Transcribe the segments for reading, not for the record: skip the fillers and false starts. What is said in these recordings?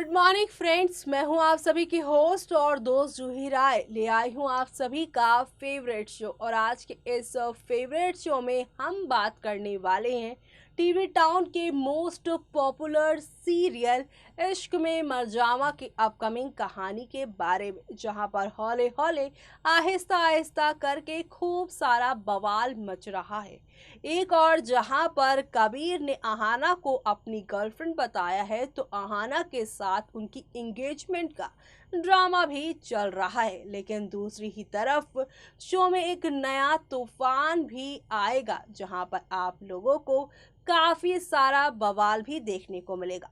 Good morning friends, मैं हूं आप सभी की होस्ट और दोस्त जूही राय। ले आई हूं आप सभी का फेवरेट शो और आज के इस फेवरेट शो में हम बात करने वाले हैं टीवी टाउन के मोस्ट पॉपुलर सीरियल इश्क में मरजावा की अपकमिंग कहानी के बारे में, जहां पर हौले हौले आहिस्ता आहिस्ता करके खूब सारा बवाल मच रहा है। एक और जहां पर कबीर ने अहाना को अपनी गर्लफ्रेंड बताया है, तो अहाना के साथ उनकी एंगेजमेंट का ड्रामा भी चल रहा है। लेकिन दूसरी ही तरफ शो में एक नया तूफान भी आएगा, जहां पर आप लोगों को काफी सारा बवाल भी देखने को मिलेगा।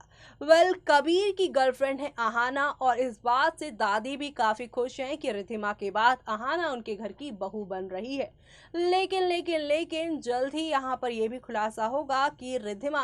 कबीर की गर्लफ्रेंड है अहाना और इस बात से दादी भी काफी खुश हैं कि रिधिमा के बाद अहाना उनके घर की बहू बन रही है। लेकिन जल्द ही यहाँ पर यह भी खुलासा होगा कि रिधिमा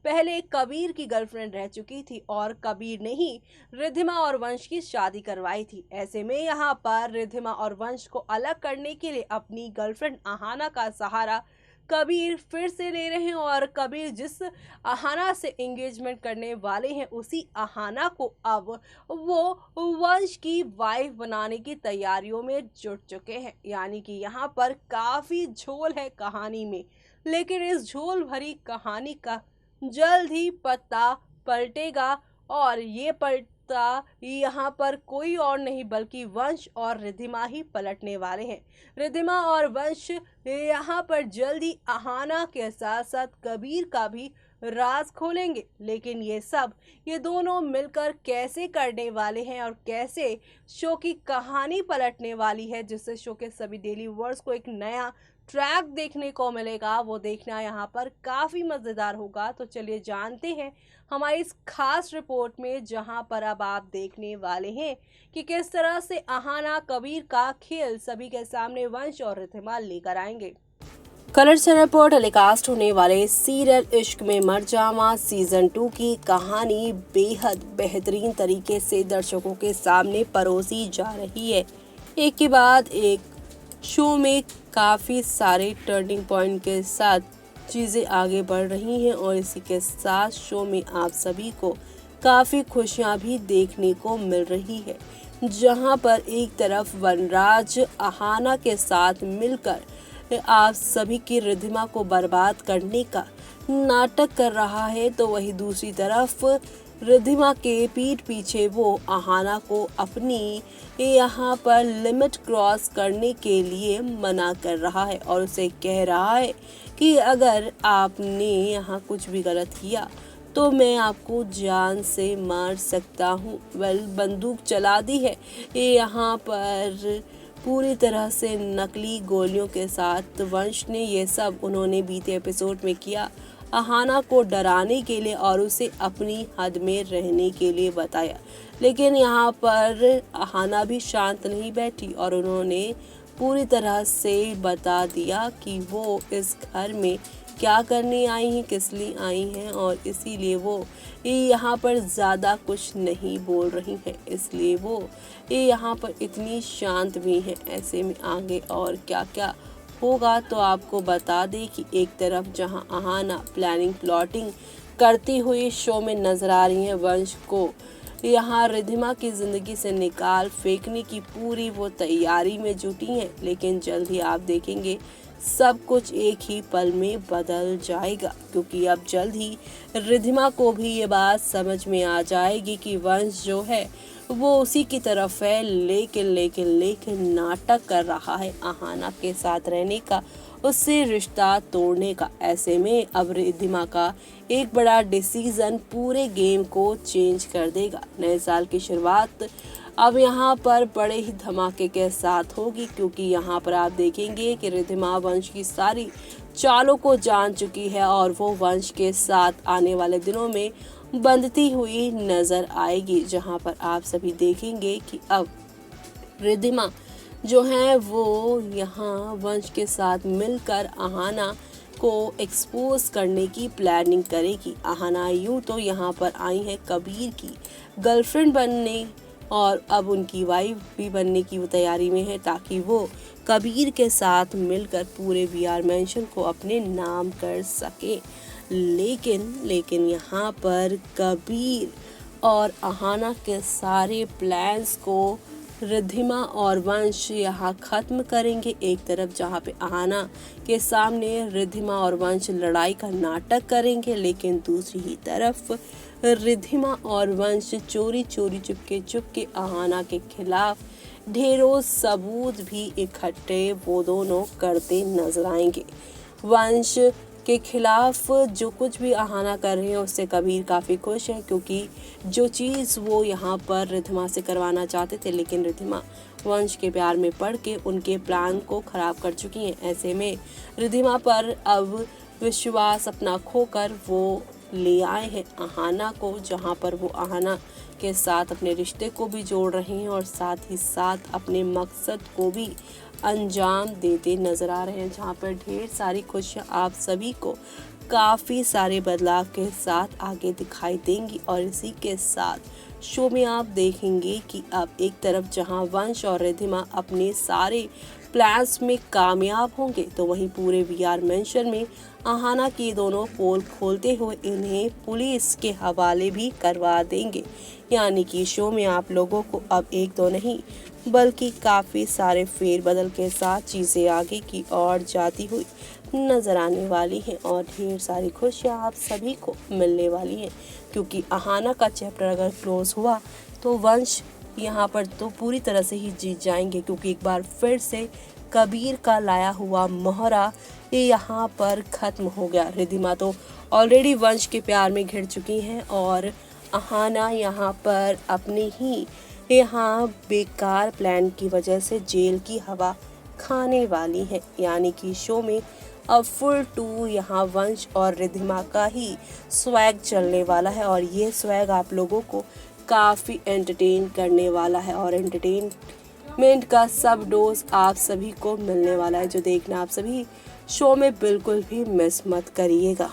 पहले कबीर की गर्लफ्रेंड रह चुकी थी और कबीर ने ही रिधिमा और वंश की शादी करवाई थी। ऐसे में यहाँ पर रिधिमा और वंश को अलग करने के लिए अपनी गर्लफ्रेंड अहाना का सहारा कबीर फिर से ले रहे हैं और कबीर जिस अहाना से एंगेजमेंट करने वाले हैं, उसी अहाना को अब वो वंश की वाइफ बनाने की तैयारियों में जुट चुके हैं। यानी कि यहाँ पर काफी झोल है कहानी में, लेकिन इस झोल भरी कहानी का जल्द ही पत्ता पलटेगा और ये पलटा यहाँ पर कोई और नहीं बल्कि वंश और रिधिमा ही पलटने वाले हैं। रिधिमा और वंश यहाँ पर जल्द ही अहाना के साथ साथ कबीर का भी राज खोलेंगे। लेकिन ये दोनों मिलकर कैसे करने वाले हैं और कैसे शो की कहानी पलटने वाली है, जिससे शो के सभी डेली व्यूअर्स को एक नया ट्रैक देखने को मिलेगा, वो देखना यहाँ पर काफ़ी मज़ेदार होगा। तो चलिए जानते हैं हमारी इस खास रिपोर्ट में, जहाँ पर अब आप देखने वाले हैं कि किस तरह से अहाना कबीर का खेल सभी के सामने वंश और रिधिमा लेकर आएंगे। कलर चैनल पर टेलीकास्ट होने वाले सीरियल इश्क में मरजावा सीजन 2 की कहानी बेहद बेहतरीन तरीके से दर्शकों के सामने परोसी जा रही है। एक के बाद एक शो में काफ़ी सारे टर्निंग पॉइंट के साथ चीज़ें आगे बढ़ रही हैं और इसी के साथ शो में आप सभी को काफ़ी खुशियां भी देखने को मिल रही है, जहां पर एक तरफ वनराज अहाना के साथ मिलकर आप सभी की रिधिमा को बर्बाद करने का नाटक कर रहा है, तो वही दूसरी तरफ रिधिमा के पीठ पीछे वो अहाना को अपनी यहाँ पर लिमिट क्रॉस करने के लिए मना कर रहा है और उसे कह रहा है कि अगर आपने यहाँ कुछ भी गलत किया तो मैं आपको जान से मार सकता हूँ। बंदूक चला दी है यहाँ पर पूरी तरह से नकली गोलियों के साथ वंश ने। ये सब उन्होंने बीते एपिसोड में किया अहाना को डराने के लिए और उसे अपनी हद में रहने के लिए बताया। लेकिन यहाँ पर अहाना भी शांत नहीं बैठी और उन्होंने पूरी तरह से बता दिया कि वो इस घर में क्या करने आई हैं, किस लिए आई हैं, और इसीलिए वो यहाँ पर ज़्यादा कुछ नहीं बोल रही हैं, इसलिए वो यहाँ पर इतनी शांत भी हैं। ऐसे में आगे और क्या क्या होगा तो आपको बता दें कि एक तरफ जहां अहाना प्लानिंग प्लॉटिंग करती हुई शो में नजर आ रही हैं, वंश को यहाँ रिधिमा की ज़िंदगी से निकाल फेंकने की पूरी वो तैयारी में जुटी हैं। लेकिन जल्द ही आप देखेंगे सब कुछ एक ही पल में बदल जाएगा, क्योंकि अब जल्द ही रिधिमा को भी ये बात समझ में आ जाएगी कि वंश जो है वो उसी की तरफ है। लेकिन नाटक कर रहा है अहाना के साथ रहने का, उससे रिश्ता तोड़ने का। ऐसे में अब रिधिमा का एक बड़ा डिसीजन पूरे गेम को चेंज कर देगा। नए साल की शुरुआत अब यहाँ पर बड़े ही धमाके के साथ होगी, क्योंकि यहाँ पर आप देखेंगे कि रिधिमा वंश की सारी चालों को जान चुकी है और वो वंश के साथ आने वाले दिनों में बंधती हुई नजर आएगी। जहाँ पर आप सभी देखेंगे कि अब रिधिमा जो है वो यहाँ वंश के साथ मिलकर अहाना को एक्सपोज करने की प्लानिंग करेगी। अहाना यूँ तो यहाँ पर आई है कबीर की गर्लफ्रेंड बनने और अब उनकी वाइफ भी बनने की वो तैयारी में है, ताकि वो कबीर के साथ मिलकर पूरे वीआर मैंशन को अपने नाम कर सके। लेकिन यहाँ पर कबीर और अहाना के सारे प्लान्स को रिद्धिमा और वंश यहाँ खत्म करेंगे। एक तरफ जहाँ पे अहाना के सामने रिद्धिमा और वंश लड़ाई का नाटक करेंगे, लेकिन दूसरी ही तरफ रिद्धिमा और वंश चोरी चोरी चुपके अहाना के खिलाफ ढेरों सबूत भी इकट्ठे वो दोनों करते नजर आएंगे। वंश के खिलाफ जो कुछ भी अहाना कर रहे हैं उससे कबीर काफ़ी खुश है, क्योंकि जो चीज़ वो यहाँ पर रिद्धिमा से करवाना चाहते थे, लेकिन रिद्धिमा वंश के प्यार में पड़ के उनके प्लान को ख़राब कर चुकी हैं। ऐसे में रिद्धिमा पर अब विश्वास अपना खोकर वो ले आए हैं अहाना को, जहाँ पर वो अहाना के साथ अपने रिश्ते को भी जोड़ रहे हैं और साथ ही साथ अपने मकसद को भी अंजाम देते नजर आ रहे हैं, जहाँ पर ढेर सारी खुशियाँ आप सभी को काफ़ी सारे बदलाव के साथ आगे दिखाई देंगी। और इसी के साथ शो में आप देखेंगे कि अब एक तरफ जहां वंश और रिद्धिमा अपने सारे प्लान्स में कामयाब होंगे, तो वहीं पूरे वीआर मेंशन में अहाना की दोनों पोल खोलते हुए इन्हें पुलिस के हवाले भी करवा देंगे। यानी कि शो में आप लोगों को अब एक दो नहीं बल्कि काफ़ी सारे फेरबदल के साथ चीज़ें आगे की ओर जाती हुई नज़र आने वाली हैं और ढेर सारी खुशियाँ आप सभी को मिलने वाली हैं, क्योंकि अहाना का चैप्टर अगर क्लोज हुआ तो वंश यहाँ पर तो पूरी तरह से ही जीत जाएंगे, क्योंकि एक बार फिर से कबीर का लाया हुआ मोहरा ये यहाँ पर ख़त्म हो गया। रिद्धिमा तो ऑलरेडी वंश के प्यार में घिर चुकी हैं और अहाना यहाँ पर अपने ही यहाँ बेकार प्लान की वजह से जेल की हवा खाने वाली है। यानी कि शो में अब फुल टू यहाँ वंश और रिद्धिमा का ही स्वैग चलने वाला है और ये स्वैग आप लोगों को काफ़ी एंटरटेन करने वाला है और एंटरटेनमेंट का सब डोज आप सभी को मिलने वाला है, जो देखना आप सभी शो में बिल्कुल भी मिस मत करिएगा।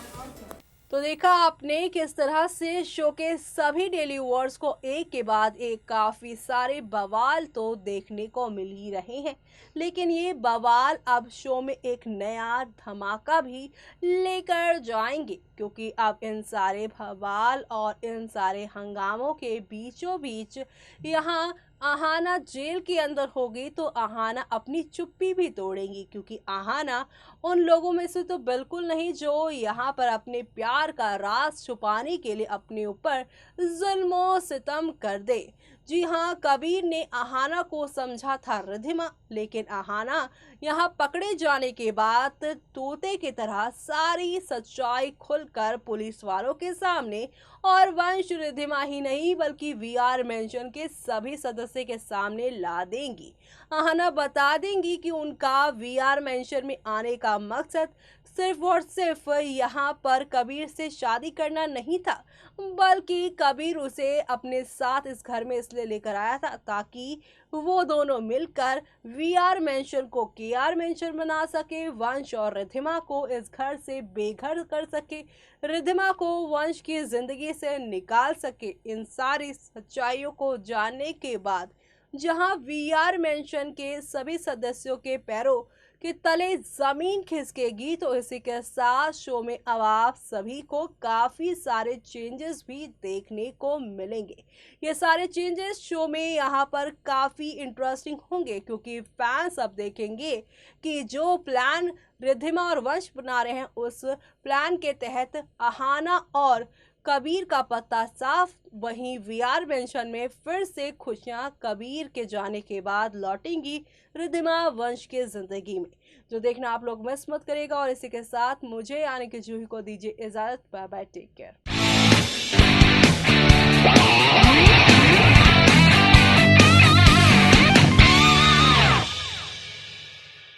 तो देखा आपने किस तरह से शो के सभी डेली व्यूअर्स को एक के बाद एक काफ़ी सारे बवाल तो देखने को मिल ही रहे हैं, लेकिन ये बवाल अब शो में एक नया धमाका भी लेकर जाएंगे, क्योंकि अब इन सारे बवाल और इन सारे हंगामों के बीचों बीच यहाँ अहाना जेल के अंदर होगी तो अहाना अपनी चुप्पी भी तोड़ेंगी, क्योंकि अहाना उन लोगों में से तो बिल्कुल नहीं जो यहाँ पर अपने प्यार का राज छुपाने के लिए अपने ऊपर जुल्मो सितम कर दे। जी हाँ, कबीर ने अहाना को समझा था रिद्धिमा, लेकिन अहाना यहाँ पकड़े जाने के बाद तोते की तरह सारी सच्चाई खुलकर पुलिस वालों के सामने और वंश रिद्धिमा ही नहीं बल्कि वीआर मेंशन के सभी सदस्य के सामने ला देंगी। अहाना बता देंगी कि उनका वीआर मेंशन में आने का मकसद सिर्फ और सिर्फ यहाँ पर कबीर से शादी करना नहीं था, बल्कि कबीर उसे अपने साथ इस घर में इसलिए लेकर आया था ताकि वो दोनों मिलकर वीआर मेंशन को केआर मेंशन बना सके, वंश और रिद्धिमा को इस घर से बेघर कर सके, रिद्धिमा को वंश की जिंदगी से निकाल सके। इन सारी सच्चाइयों को जानने के बाद जहां वीआर मेंशन के सभी सदस्यों के पैरों के तले जमीन खिसकेगी, तो इसी के साथ शो में अब आप सभी को काफी सारे चेंजेस भी देखने को मिलेंगे। ये सारे चेंजेस शो में यहाँ पर काफी इंटरेस्टिंग होंगे, क्योंकि फैंस अब देखेंगे कि जो प्लान रिद्धिमा और वंश बना रहे हैं उस प्लान के तहत अहाना और कबीर का पत्ता साफ, वहीं वीआर मेंशन में फिर से खुशियां कबीर के जाने के बाद लौटेंगी रिद्धिमा वंश की जिंदगी में, जो देखना आप लोग मिस मत करेगा। और इसी के साथ मुझे यानी कि जूही को दीजिए इजाजत। Bye bye, take care.